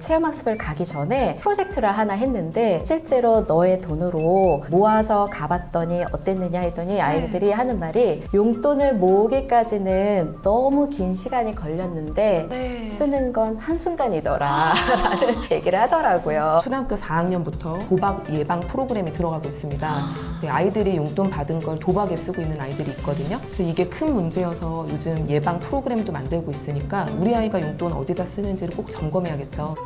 체험학습을 가기 전에 프로젝트를 하나 했는데 실제로 너의 돈으로 모아서 가봤더니 어땠느냐 했더니 아이들이 하는 말이 용돈을 모으기까지는 너무 긴 시간이 걸렸는데 쓰는 건 한순간이더라 라는 얘기를 하더라고요. 초등학교 4학년부터 도박 예방 프로그램에 들어가고 있습니다. 아이들이 용돈 받은 걸 도박에 쓰고 있는 아이들이 있거든요. 그래서 이게 큰 문제여서 요즘 예방 프로그램도 만들고 있으니까 우리 아이가 용돈 어디다 쓰는지를 꼭 점검해야겠죠.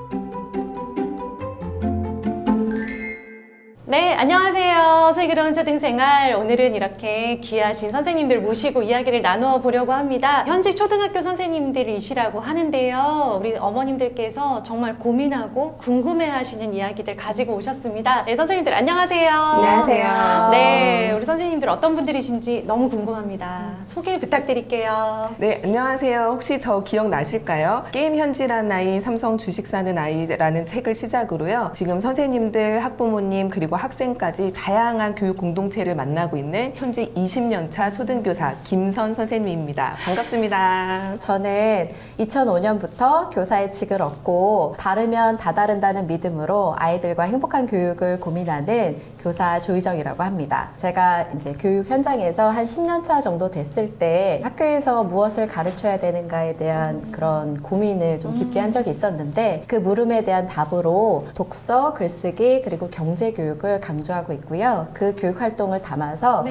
네, 안녕하세요. 슬기로운 초등생활. 오늘은 이렇게 귀하신 선생님들 모시고 이야기를 나누어 보려고 합니다. 현직 초등학교 선생님들이시라고 하는데요. 우리 어머님들께서 정말 고민하고 궁금해하시는 이야기들 가지고 오셨습니다. 네, 선생님들 안녕하세요. 안녕하세요. 네, 우리 선생님들 어떤 분들이신지 너무 궁금합니다. 소개 부탁드릴게요. 네, 안녕하세요. 혹시 저 기억나실까요? 게임 현지라는 아이, 삼성 주식 사는 아이라는 책을 시작으로요. 지금 선생님들, 학부모님, 그리고 학생까지 다양한 교육 공동체를 만나고 있는 현재 20년 차 초등교사 김선 선생님입니다. 반갑습니다. 저는 2005년부터 교사의 직을 얻고 다르면 다 다른다는 믿음으로 아이들과 행복한 교육을 고민하는 교사 조희정이라고 합니다. 제가 이제 교육 현장에서 한 10년 차 정도 됐을 때 학교에서 무엇을 가르쳐야 되는가에 대한 그런 고민을 좀 깊게 한 적이 있었는데 그 물음에 대한 답으로 독서, 글쓰기, 그리고 경제 교육을 강조하고 있고요. 그 교육 활동을 담아서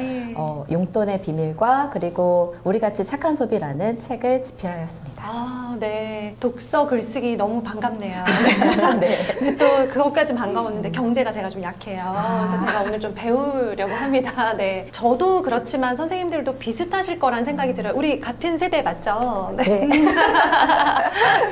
용돈의 비밀과 그리고 우리같이 착한 소비라는 책을 집필하였습니다. 아, 네. 독서, 글쓰기 너무 반갑네요. 네. 근데 또 그것까지 반가웠는데 경제가 제가 좀 약해요. 그래서 제가 오늘 좀 배우려고 합니다. 네. 저도 그렇지만 선생님들도 비슷하실 거란 생각이 들어요. 우리 같은 세대 맞죠? 네.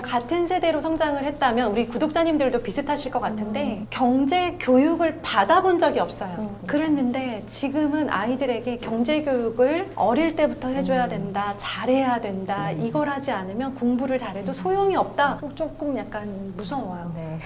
같은 세대로 성장을 했다면 우리 구독자님들도 비슷하실 것 같은데 경제 교육을 받아본 적이 없어요. 그랬는데 지금은 아이들에게 경제 교육을 어릴 때부터 해줘야 된다, 잘해야 된다, 이걸 하지 않으면 공부를 잘해도 소용이 없다. 조금 약간 무서워요. 네.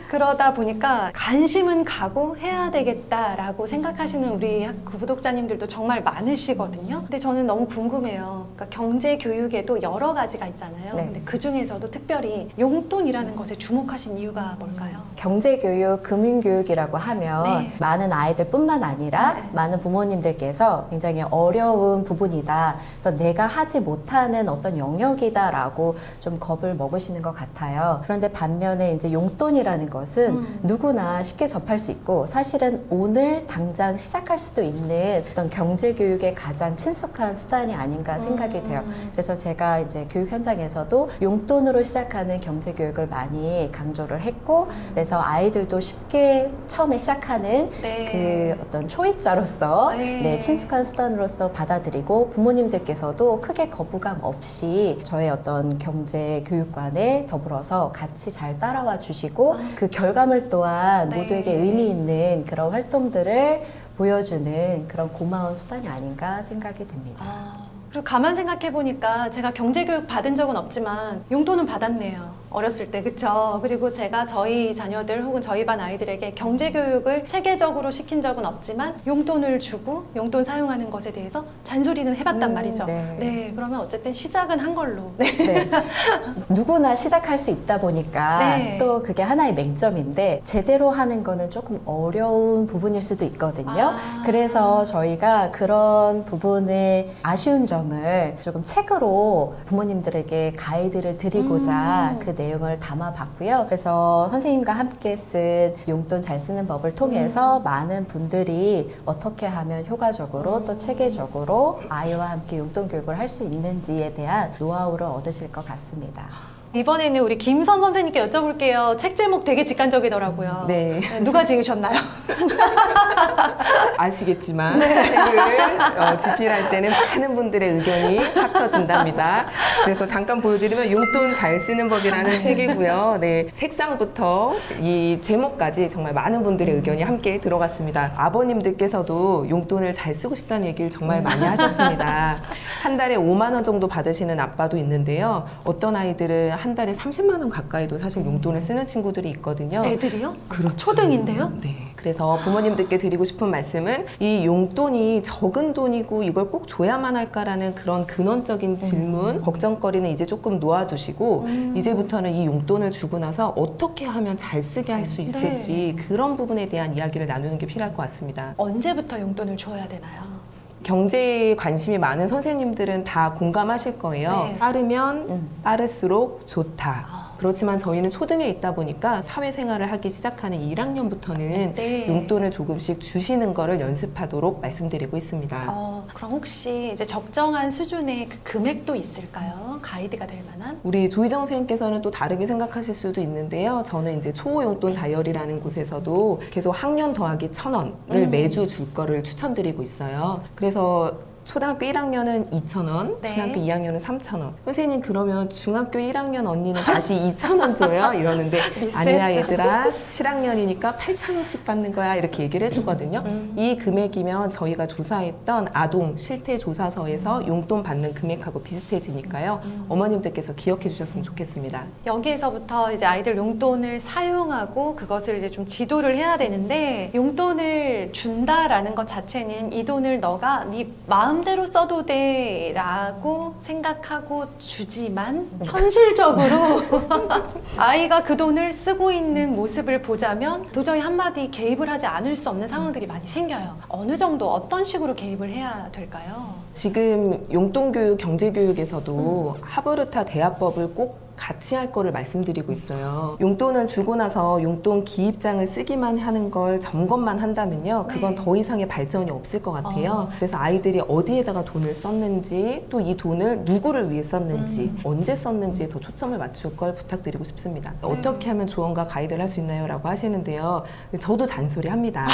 그러다 보니까 관심은 가고 해야 되겠다라고 생각하시는 우리 구독자님들도 정말 많으시거든요. 근데 저는 너무 궁금해요. 그러니까 경제 교육에도 여러 가지가 있잖아요. 근데 그 중에서도 특별히 용돈이라는 것에 주목하신 이유가 뭘까요? 경제 교육, 금융 교육이라고 하면 많은 아이들뿐만 아니라 많은 부모님들께서 굉장히 어려운 부분이다. 그래서 내가 하지 못하는 어떤 영역이다라고 좀 겁을 먹으시는 것 같아요. 그런데 반면에 이제 용돈이라는 것은 누구나 쉽게 접할 수 있고 사실은 오늘 당장 시작할 수도 있는 어떤 경제 교육의 가장 친숙한 수단이 아닌가 생각이 돼요. 그래서 제가 이제 교육 현장에서도 용돈으로 시작하는 경제 교육을 많이 강조를 했고 그래서 아이들도 쉽게 처음에 시작하는 그 어떤 초입자로서 친숙한 수단으로서 받아들이고 부모님들께서도 크게 거부감 없이 저의 어떤 경제 교육관에 더불어서 같이 잘 따라와 주시고 그 결과물 또한 모두에게 의미 있는 그런 활동들을 보여주는 그런 고마운 수단이 아닌가 생각이 듭니다. 그리고 가만 생각해 보니까 제가 경제교육 받은 적은 없지만 용돈은 받았네요. 어렸을 때, 그쵸? 그리고 제가 저희 자녀들 혹은 저희 반 아이들에게 경제교육을 체계적으로 시킨 적은 없지만 용돈을 주고 용돈 사용하는 것에 대해서 잔소리는 해봤단 말이죠. 네, 그러면 어쨌든 시작은 한 걸로. 누구나 시작할 수 있다 보니까 또 그게 하나의 맹점인데 제대로 하는 거는 조금 어려운 부분일 수도 있거든요. 그래서 저희가 그런 부분의 아쉬운 점을 조금 책으로 부모님들에게 가이드를 드리고자 그 내용을 담아봤고요. 그래서 선생님과 함께 쓴 용돈 잘 쓰는 법을 통해서 많은 분들이 어떻게 하면 효과적으로 또 체계적으로 아이와 함께 용돈 교육을 할 수 있는지에 대한 노하우를 얻으실 것 같습니다. 이번에는 우리 김선 선생님께 여쭤볼게요. 책 제목 되게 직관적이더라고요. 네. 누가 지으셨나요? 아시겠지만 책을 집필할 때는 많은 분들의 의견이 합쳐진답니다. 그래서 잠깐 보여드리면 용돈 잘 쓰는 법이라는 책이고요. 색상부터 이 제목까지 정말 많은 분들의 의견이 함께 들어갔습니다. 아버님들께서도 용돈을 잘 쓰고 싶다는 얘기를 정말 많이 하셨습니다. 한 달에 5만 원 정도 받으시는 아빠도 있는데요. 어떤 아이들은 한 달에 30만 원 가까이도 사실 용돈을 쓰는 친구들이 있거든요. 애들이요? 그렇죠. 초등인데요? 네. 그래서 부모님들께 드리고 싶은 말씀은 이 용돈이 적은 돈이고 이걸 꼭 줘야만 할까라는 그런 근원적인 질문, 걱정거리는 이제 조금 놓아두시고 이제부터는 이 용돈을 주고 나서 어떻게 하면 잘 쓰게 할 수 있을지 그런 부분에 대한 이야기를 나누는 게 필요할 것 같습니다. 언제부터 용돈을 줘야 되나요? 경제에 관심이 많은 선생님들은 다 공감하실 거예요. 네. 빠르면 빠를수록 좋다. 그렇지만 저희는 초등에 있다 보니까 사회생활을 하기 시작하는 1학년부터는 네. 용돈을 조금씩 주시는 거를 연습하도록 말씀드리고 있습니다. 그럼 혹시 이제 적정한 수준의 그 금액도 있을까요? 가이드가 될 만한? 우리 조희정 선생님께서는 또 다르게 생각하실 수도 있는데요. 저는 이제 초용돈 다이어리라는 곳에서도 계속 학년 더하기 1,000원을 매주 줄 거를 추천드리고 있어요. 그래서 초등학교 1학년은 2,000원, 네. 초등학교 2학년은 3,000원. 선생님 그러면 중학교 1학년 언니는 다시 2,000원 줘요? 이러는데 아니야 얘들아 7학년이니까 8,000원씩 받는 거야 이렇게 얘기를 해주거든요. 이 금액이면 저희가 조사했던 아동 실태조사서에서 용돈 받는 금액하고 비슷해지니까요. 어머님들께서 기억해 주셨으면 좋겠습니다. 여기에서부터 이제 아이들 용돈을 사용하고 그것을 이제 좀 지도를 해야 되는데 용돈을 준다라는 것 자체는 이 돈을 너가 네 마음대로 써도 돼 라고 생각하고 주지만 현실적으로 아이가 그 돈을 쓰고 있는 모습을 보자면 도저히 한마디 개입을 하지 않을 수 없는 상황들이 많이 생겨요. 어느 정도 어떤 식으로 개입을 해야 될까요? 지금 용돈교육, 경제교육에서도 하버르타 대화법을 꼭 같이 할 거를 말씀드리고 있어요. 용돈을 주고 나서 용돈 기입장을 쓰기만 하는 걸 점검만 한다면요. 그건 네. 더 이상의 발전이 없을 것 같아요. 그래서 아이들이 어디에다가 돈을 썼는지 또 이 돈을 누구를 위해 썼는지 언제 썼는지에 더 초점을 맞출 걸 부탁드리고 싶습니다. 어떻게 하면 조언과 가이드를 할 수 있나요? 라고 하시는데요. 저도 잔소리합니다.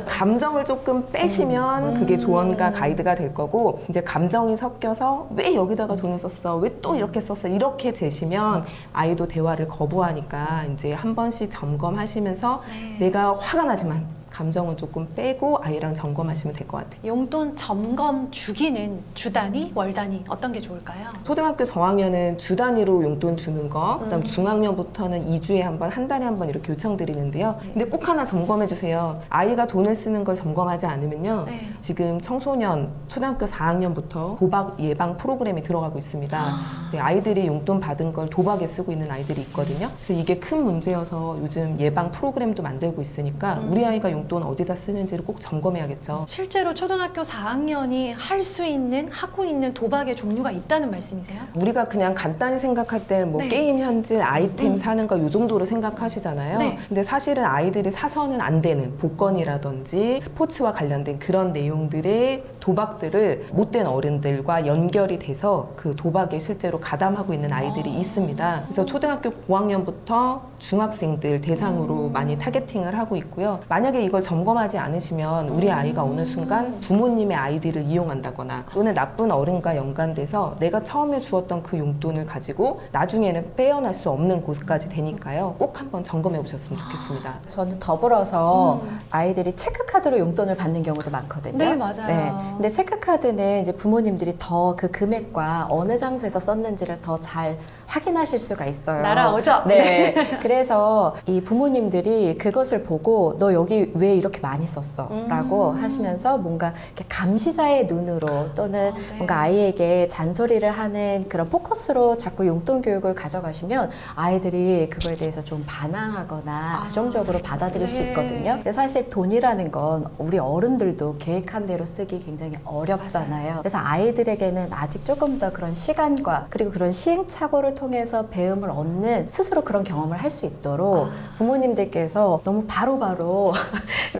감정을 조금 빼시면 그게 조언과 가이드가 될 거고 이제 감정이 섞여서 왜 여기다가 돈을 썼어? 왜 또 이렇게 썼어? 이렇게 되시면 아이도 대화를 거부하니까 이제 한 번씩 점검하시면서 내가 화가 나지만 감정은 조금 빼고 아이랑 점검하시면 될 것 같아요. 용돈 점검 주기는 주 단위, 월 단위 어떤 게 좋을까요? 초등학교 저학년은 주 단위로 용돈 주는 거, 그다음 중학년부터는 2주에 한 번, 한 달에 한 번 이렇게 요청드리는데요. 근데 꼭 하나 점검해 주세요. 아이가 돈을 쓰는 걸 점검하지 않으면요. 네. 지금 청소년 초등학교 4학년부터 도박 예방 프로그램이 들어가고 있습니다. 네, 아이들이 용돈 받은 걸 도박에 쓰고 있는 아이들이 있거든요. 그래서 이게 큰 문제여서 요즘 예방 프로그램도 만들고 있으니까 우리 아이가 용돈 어디다 쓰는지를 꼭 점검해야겠죠. 실제로 초등학교 4학년이 할 수 있는, 하고 있는 도박의 종류가 있다는 말씀이세요? 우리가 그냥 간단히 생각할 때는 뭐 네. 게임 현질, 아이템 사는 거 이 정도로 생각하시잖아요. 네. 근데 사실은 아이들이 사서는 안 되는 복권이라든지 스포츠와 관련된 그런 내용들의 도박들을 못된 어른들과 연결이 돼서 그 도박에 실제로 가담하고 있는 아이들이 있습니다. 그래서 초등학교 고학년부터 중학생들 대상으로 많이 타겟팅을 하고 있고요. 만약에 이걸 점검하지 않으시면 우리 아이가 어느 순간 부모님의 아이디를 이용한다거나 또는 나쁜 어른과 연관돼서 내가 처음에 주었던 그 용돈을 가지고 나중에는 빼어날 수 없는 곳까지 되니까요. 꼭 한번 점검해 보셨으면 좋겠습니다. 저는 더불어서 아이들이 체크카드로 용돈을 받는 경우도 많거든요. 네, 맞아요. 근데 체크카드는 이제 부모님들이 더 그 금액과 어느 장소에서 썼는지를 더 잘 확인하실 수가 있어요. 날아오죠? 네. 그래서 이 부모님들이 그것을 보고 너 여기 왜 이렇게 많이 썼어? 라고 하시면서 뭔가 이렇게 감시자의 눈으로 또는 네. 뭔가 아이에게 잔소리를 하는 그런 포커스로 자꾸 용돈 교육을 가져가시면 아이들이 그거에 대해서 좀 반항하거나 부정적으로 받아들일 수 네. 있거든요. 근데 사실 돈이라는 건 우리 어른들도 계획한 대로 쓰기 굉장히 어렵잖아요. 그래서 아이들에게는 아직 조금 더 그런 시간과 그리고 그런 시행착오를 통해서 배움을 얻는 스스로 그런 경험을 할 수 있도록 부모님들께서 너무 바로바로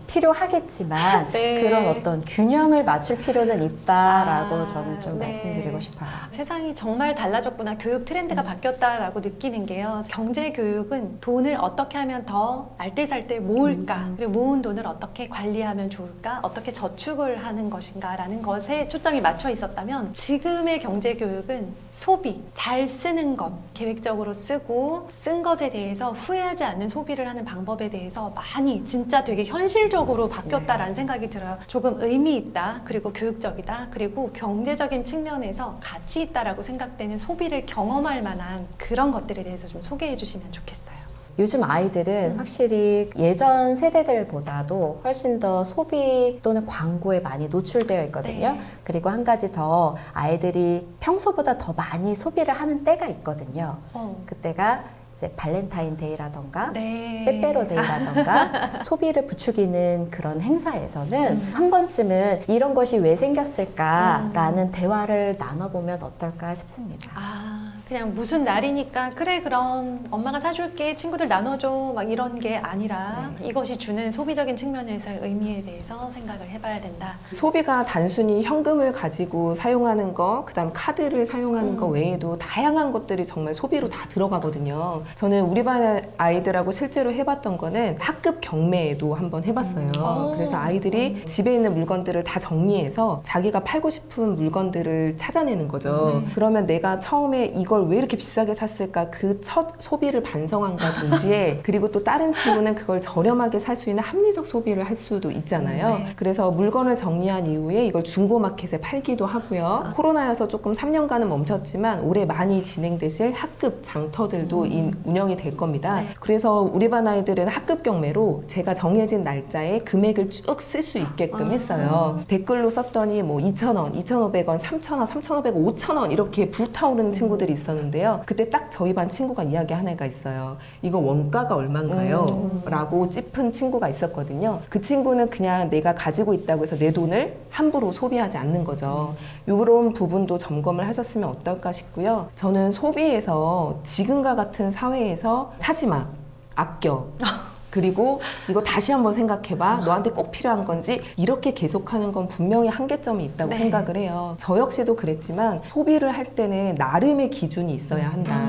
필요하겠지만 네. 그런 어떤 균형을 맞출 필요는 있다라고 저는 좀 네. 말씀드리고 싶어요. 세상이 정말 달라졌구나. 교육 트렌드가 바뀌었다라고 느끼는 게요. 경제 교육은 돈을 어떻게 하면 더 알뜰살뜰 모을까? 그리고 모은 돈을 어떻게 관리하면 좋을까? 어떻게 저축을 하는 것인가라는 것에 초점이 맞춰 있었다면 지금의 경제 교육은 소비, 잘 쓰는 것, 것, 계획적으로 쓰고 쓴 것에 대해서 후회하지 않는 소비를 하는 방법에 대해서 많이 진짜 되게 현실적으로 바뀌었다라는 생각이 들어요. 조금 의미 있다, 그리고 교육적이다, 그리고 경제적인 측면에서 가치 있다라고 생각되는 소비를 경험할 만한 그런 것들에 대해서 좀 소개해 주시면 좋겠어요. 요즘 아이들은 확실히 예전 세대들보다도 훨씬 더 소비 또는 광고에 많이 노출되어 있거든요. 네. 그리고 한 가지 더 아이들이 평소보다 더 많이 소비를 하는 때가 있거든요. 그때가 이제 발렌타인데이라던가 네. 빼빼로데이라던가 소비를 부추기는 그런 행사에서는 한 번쯤은 이런 것이 왜 생겼을까라는 대화를 나눠보면 어떨까 싶습니다. 그냥 무슨 날이니까 그래 그럼 엄마가 사줄게 친구들 나눠줘 막 이런 게 아니라 이것이 주는 소비적인 측면에서의 의미에 대해서 생각을 해봐야 된다. 소비가 단순히 현금을 가지고 사용하는 거, 그다음 카드를 사용하는 거 외에도 다양한 것들이 정말 소비로 다 들어가거든요. 저는 우리 반 아이들하고 실제로 해봤던 거는 학급 경매도 한번 해봤어요. 그래서 아이들이 집에 있는 물건들을 다 정리해서 자기가 팔고 싶은 물건들을 찾아내는 거죠. 그러면 내가 처음에 이걸 왜 이렇게 비싸게 샀을까, 그 첫 소비를 반성한과 동시에 그리고 또 다른 친구는 그걸 저렴하게 살 수 있는 합리적 소비를 할 수도 있잖아요. 그래서 물건을 정리한 이후에 이걸 중고마켓에 팔기도 하고요. 코로나여서 조금 3년간은 멈췄지만 올해 많이 진행되실 학급 장터들도 운영이 될 겁니다. 그래서 우리 반 아이들은 학급 경매로 제가 정해진 날짜에 금액을 쭉 쓸 수 있게끔 했어요. 댓글로 썼더니 뭐 2,000원, 2,500원, 3,000원, 3,500원, 5,000원 이렇게 불타오르는 친구들이 있었는데요. 그때 딱 저희 반 친구가 이야기 하나가 있어요. 이거 원가가 얼마인가요? 라고 찝은 친구가 있었거든요. 그 친구는 그냥 내가 가지고 있다고 해서 내 돈을 함부로 소비하지 않는 거죠. 이런 부분도 점검을 하셨으면 어떨까 싶고요. 저는 소비에서 지금과 같은 사회에서 사지 마, 아껴. 그리고 이거 다시 한번 생각해봐. 너한테 꼭 필요한 건지. 이렇게 계속하는 건 분명히 한계점이 있다고 생각을 해요. 저 역시도 그랬지만 소비를 할 때는 나름의 기준이 있어야 한다.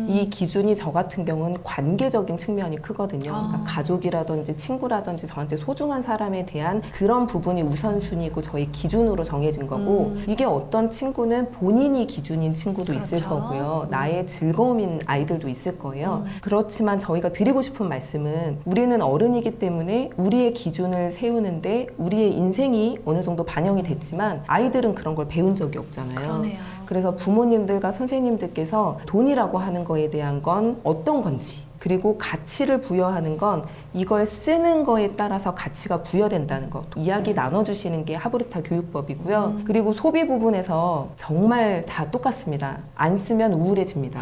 이 기준이 저 같은 경우는 관계적인 측면이 크거든요. 그러니까 가족이라든지 친구라든지 저한테 소중한 사람에 대한 그런 부분이 우선순위고 저희 기준으로 정해진 거고, 이게 어떤 친구는 본인이 기준인 친구도 있을 거고요. 나의 즐거움인 아이들도 있을 거예요. 그렇지만 저희가 드리고 싶은 말씀은 우리는 어른이기 때문에 우리의 기준을 세우는데 우리의 인생이 어느 정도 반영이 됐지만 아이들은 그런 걸 배운 적이 없잖아요. 그러네요. 그래서 부모님들과 선생님들께서 돈이라고 하는 거에 대한 건 어떤 건지, 그리고 가치를 부여하는 건 이걸 쓰는 거에 따라서 가치가 부여된다는 거 이야기 나눠주시는 게 하브르타 교육법이고요. 그리고 소비 부분에서 정말 다 똑같습니다. 안 쓰면 우울해집니다.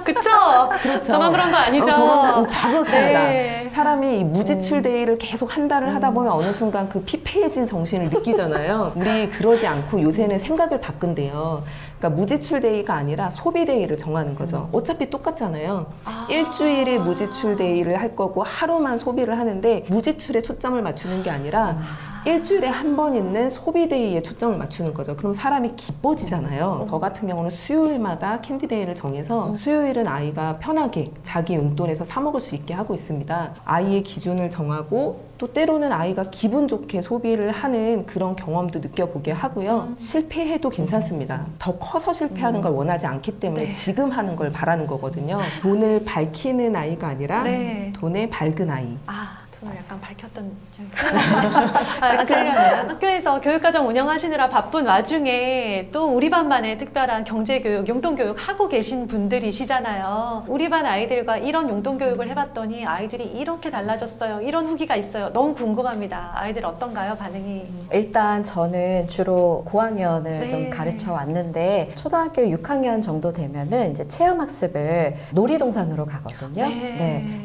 그쵸? 그렇죠. 저만 그런 거 아니죠? 저만 다 그렇습니다. 네. 사람이 이 무지출 데이를 계속 한 달을 하다 보면 어느 순간 그 피폐해진 정신을 느끼잖아요. 우리 그러지 않고 요새는 생각을 바꾼대요. 그러니까 무지출 데이가 아니라 소비 데이를 정하는 거죠. 어차피 똑같잖아요. 일주일에 무지출 데이를 할 거고 하루만 소비를 하는데 무지출에 초점을 맞추는 게 아니라 일주일에 한 번 있는 소비데이에 초점을 맞추는 거죠. 그럼 사람이 기뻐지잖아요. 저 같은 경우는 수요일마다 캔디데이를 정해서 수요일은 아이가 편하게 자기 용돈에서 사 먹을 수 있게 하고 있습니다. 아이의 기준을 정하고 또 때로는 아이가 기분 좋게 소비를 하는 그런 경험도 느껴보게 하고요. 실패해도 괜찮습니다. 더 커서 실패하는 걸 원하지 않기 때문에 지금 하는 걸 바라는 거거든요. 돈을 밝히는 아이가 아니라 돈에 밝은 아이. 오늘 약간 밝혔던 찔려요. 학교에서 교육과정 운영하시느라 바쁜 와중에 또 우리 반만의 특별한 경제교육, 용돈교육 하고 계신 분들이시잖아요. 우리 반 아이들과 이런 용돈교육을 해봤더니 아이들이 이렇게 달라졌어요. 이런 후기가 있어요. 너무 궁금합니다. 아이들 어떤가요? 반응이? 일단 저는 주로 고학년을 좀 가르쳐 왔는데 초등학교 6학년 정도 되면은 이제 체험학습을 놀이동산으로 가거든요.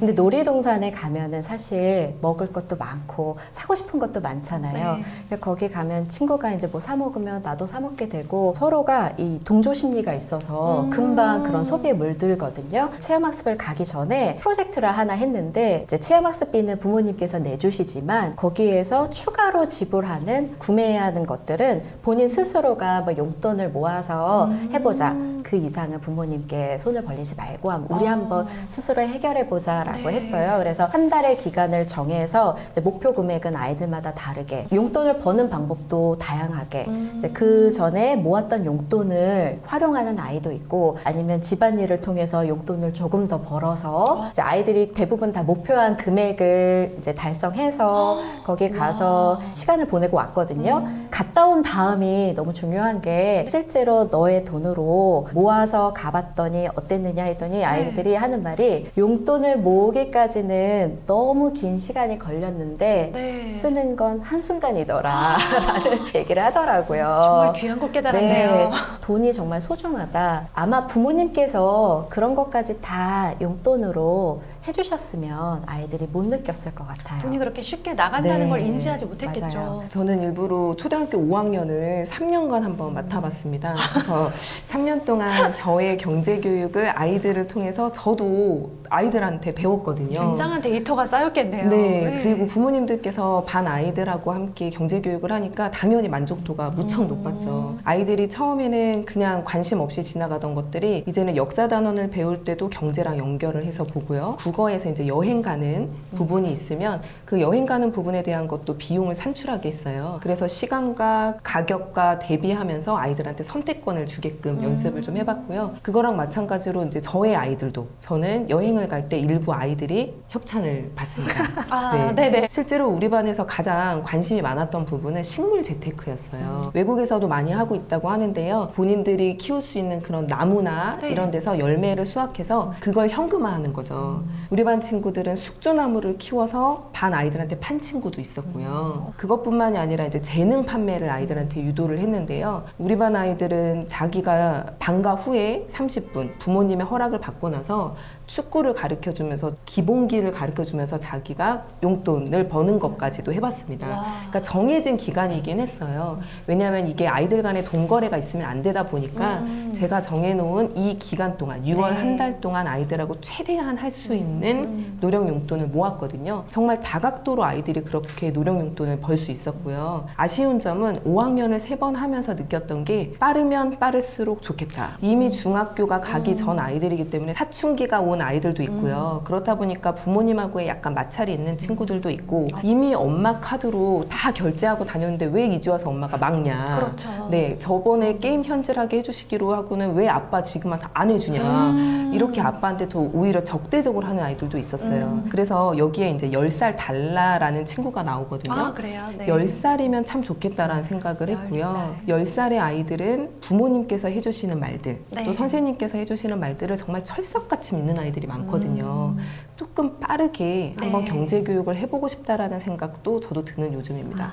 근데 놀이동산에 가면은 사실 먹을 것도 많고 사고 싶은 것도 많잖아요. 거기 가면 친구가 이제 뭐 사 먹으면 나도 사 먹게 되고 서로가 이 동조 심리가 있어서 금방 그런 소비에 물들거든요. 체험학습을 가기 전에 프로젝트를 하나 했는데 이제 체험학습비는 부모님께서 내주시지만 거기에서 추가로 지불하는 구매해야 하는 것들은 본인 스스로가 뭐 용돈을 모아서 해보자. 그 이상은 부모님께 손을 벌리지 말고 우리 한번 스스로 해결해보자라고 했어요. 그래서 한 달의 기간을 정해서 이제 목표 금액은 아이들마다 다르게 용돈을 버는 방법도 다양하게 이제 그 전에 모았던 용돈을 활용하는 아이도 있고 아니면 집안일을 통해서 용돈을 조금 더 벌어서 이제 아이들이 대부분 다 목표한 금액을 이제 달성해서 거기 가서 시간을 보내고 왔거든요. 갔다 온 다음이 너무 중요한 게 실제로 너의 돈으로 모아서 가봤더니 어땠느냐 했더니 아이들이 하는 말이 용돈을 모으기까지는 너무 긴 시간이 걸렸는데 쓰는 건 한순간이더라 라는 얘기를 하더라고요. 정말 귀한 걸 깨달았네요. 네, 돈이 정말 소중하다. 아마 부모님께서 그런 것까지 다 용돈으로 해주셨으면 아이들이 못 느꼈을 것 같아요. 돈이 그렇게 쉽게 나간다는 네, 걸 인지하지 못했겠죠. 맞아요. 저는 일부러 초등학교 5학년을 3년간 한번 맡아봤습니다. 그래서 3년 동안 저의 경제 교육을 아이들을 통해서 저도 아이들한테 배웠거든요. 굉장한 데이터가 쌓였겠네요. 네, 그리고 부모님들께서 반 아이들하고 함께 경제 교육을 하니까 당연히 만족도가 무척 높았죠. 아이들이 처음에는 그냥 관심 없이 지나가던 것들이 이제는 역사 단원을 배울 때도 경제랑 연결을 해서 보고요. 국어에서 이제 여행 가는 부분이 있으면 그 여행 가는 부분에 대한 것도 비용을 산출하게 했어요. 그래서 시간과 가격과 대비하면서 아이들한테 선택권을 주게끔 연습을 좀 해봤고요. 그거랑 마찬가지로 이제 저의 아이들도 저는 여행을 갈 때 일부 아이들이 협찬을 받습니다. 네네. 실제로 우리 반에서 가장 관심이 많았던 부분은 식물 재테크였어요. 외국에서도 많이 하고 있다고 하는데요. 본인들이 키울 수 있는 그런 나무나 이런 데서 열매를 수확해서 그걸 현금화하는 거죠. 우리 반 친구들은 숙주나무를 키워서 반 아이들한테 판 친구도 있었고요. 그것뿐만이 아니라 이제 재능 판매를 아이들한테 유도를 했는데요. 우리 반 아이들은 자기가 방과 후에 30분 부모님의 허락을 받고 나서 축구를 가르쳐주면서 기본기를 가르쳐주면서 자기가 용돈을 버는 것까지도 해봤습니다. 그러니까 정해진 기간이긴 했어요. 왜냐하면 이게 아이들 간에 돈거래가 있으면 안 되다 보니까 제가 정해놓은 이 기간 동안 6월 한 달 동안 아이들하고 최대한 할 수 있는 노령 용돈을 모았거든요. 정말 다각도로 아이들이 그렇게 노령 용돈을 벌 수 있었고요. 아쉬운 점은 5학년을 3번 하면서 느꼈던 게 빠르면 빠를수록 좋겠다. 이미 중학교가 가기 전 아이들이기 때문에 사춘기가 온 아이들도 있고요. 그렇다 보니까 부모님하고의 약간 마찰이 있는 친구들도 있고 이미 엄마 카드로 다 결제하고 다녔는데 왜 이제 와서 엄마가 막냐. 그렇죠. 네, 저번에 게임 현질하게 해주시기로 하고는 왜 아빠 지금 와서 안 해주냐. 이렇게 아빠한테 더 오히려 적대적으로 하는 아이들도 있었어요. 그래서 여기에 이제 10살 달라라는 친구가 나오거든요. 아, 그래요? 네. 10살이면 참 좋겠다라는 생각을 했고요. 10살의 아이들은 부모님께서 해주시는 말들, 또 선생님께서 해주시는 말들을 정말 철석같이 믿는 아이들이 많거든요. 조금 빠르게 한번 경제 교육을 해보고 싶다라는 생각도 저도 드는 요즘입니다.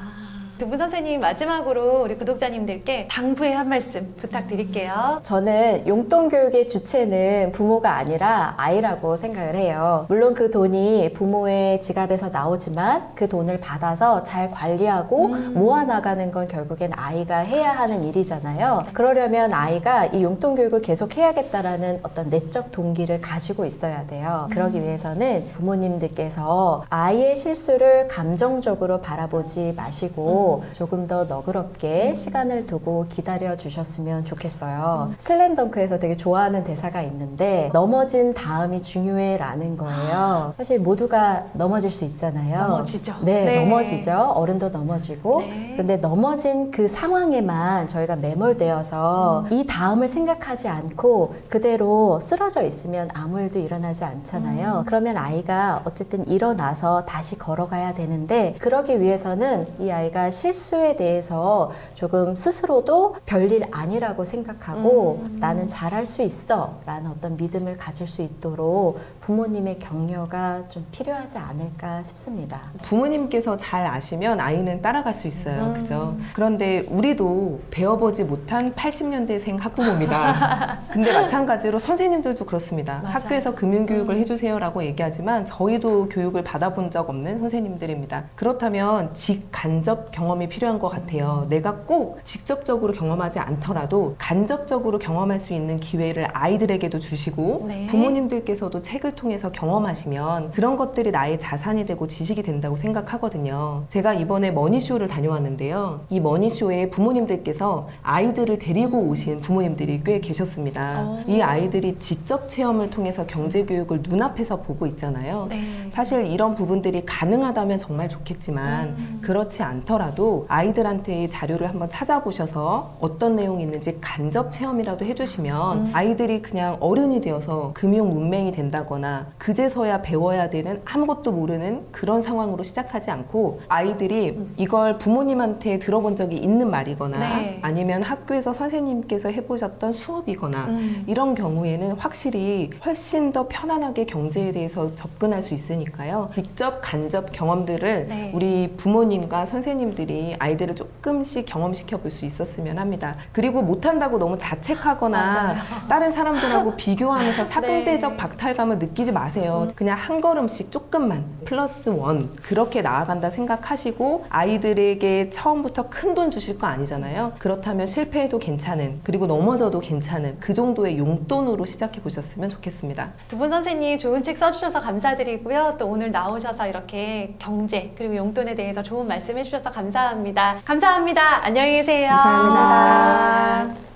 두 분 선생님 마지막으로 우리 구독자님들께 당부의 한 말씀 부탁드릴게요. 저는 용돈 교육의 주체는 부모가 아니라 아이라고 생각을 해요. 물론 그 돈이 부모의 지갑에서 나오지만 그 돈을 받아서 잘 관리하고 모아나가는 건 결국엔 아이가 해야 하는 일이잖아요. 그러려면 아이가 이 용돈 교육을 계속 해야겠다라는 어떤 내적 동기를 가지고 있어야 돼요. 그러기 위해서는 부모님들께서 아이의 실수를 감정적으로 바라보지 마시고 조금 더 너그럽게 시간을 두고 기다려 주셨으면 좋겠어요. 슬램덩크에서 되게 좋아하는 대사가 있는데 넘어진 다음이 중요해 라는 거예요. 사실 모두가 넘어질 수 있잖아요. 넘어지죠. 네, 넘어지죠. 어른도 넘어지고. 그런데 넘어진 그 상황에만 저희가 매몰되어서 이 다음을 생각하지 않고 그대로 쓰러져 있으면 아무 일도 일어나지 않잖아요. 그러면 아이가 어쨌든 일어나서 다시 걸어가야 되는데 그러기 위해서는 이 아이가 실수에 대해서 조금 스스로도 별일 아니라고 생각하고 나는 잘할 수 있어 라는 어떤 믿음을 가질 수 있도록 부모님의 격려가 좀 필요하지 않을까 싶습니다. 부모님께서 잘 아시면 아이는 따라갈 수 있어요. 그죠? 그런데 우리도 배워보지 못한 80년대생 학부모입니다. 근데 마찬가지로 선생님들도 그렇습니다. 맞아요. 학교에서 금융교육을 해주세요 라고 얘기하지만 저희도 교육을 받아본 적 없는 선생님들입니다. 그렇다면 직간접 경험이 필요한 것 같아요. 내가 꼭 직접적으로 경험하지 않더라도 간접적으로 경험할 수 있는 기회를 아이들에게도 주시고 네. 부모님들께서도 책을 통해서 경험하시면 그런 것들이 나의 자산이 되고 지식이 된다고 생각하거든요. 제가 이번에 머니쇼를 다녀왔는데요. 이 머니쇼에 부모님들께서 아이들을 데리고 오신 부모님들이 꽤 계셨습니다. 이 아이들이 직접 체험을 통해서 경제교육을 눈앞에서 보고 있잖아요. 네. 사실 이런 부분들이 가능하다면 정말 좋겠지만 그렇지 않더라도 아이들한테 이 자료를 한번 찾아보셔서 어떤 내용이 있는지 간접 체험이라도 해주시면 아이들이 그냥 어른이 되어서 금융 문맹이 된다거나 그제서야 배워야 되는 아무것도 모르는 그런 상황으로 시작하지 않고 아이들이 이걸 부모님한테 들어본 적이 있는 말이거나 네. 아니면 학교에서 선생님께서 해보셨던 수업이거나 이런 경우에는 확실히 훨씬 더 편안하게 경제에 대해서 접근할 수 있으니까요. 직접 간접 경험들을 네. 우리 부모님과 선생님들이 아이들을 조금씩 경험시켜 볼 수 있었으면 합니다. 그리고 못한다고 너무 자책하거나 맞아요. 다른 사람들하고 비교하면서 사근대적 네. 박탈감을 느끼지 마세요. 그냥 한 걸음씩 조금만 플러스 원 그렇게 나아간다 생각하시고 아이들에게 처음부터 큰 돈 주실 거 아니잖아요. 그렇다면 실패해도 괜찮은 그리고 넘어져도 괜찮은 그 정도의 용돈으로 시작해 보셨으면 좋겠습니다. 두 분 선생님 좋은 책 써주셔서 감사드리고요. 또 오늘 나오셔서 이렇게 경제 그리고 용돈에 대해서 좋은 말씀 해주셔서 감사합니다. 감사합니다. 안녕히 계세요. 감사합니다.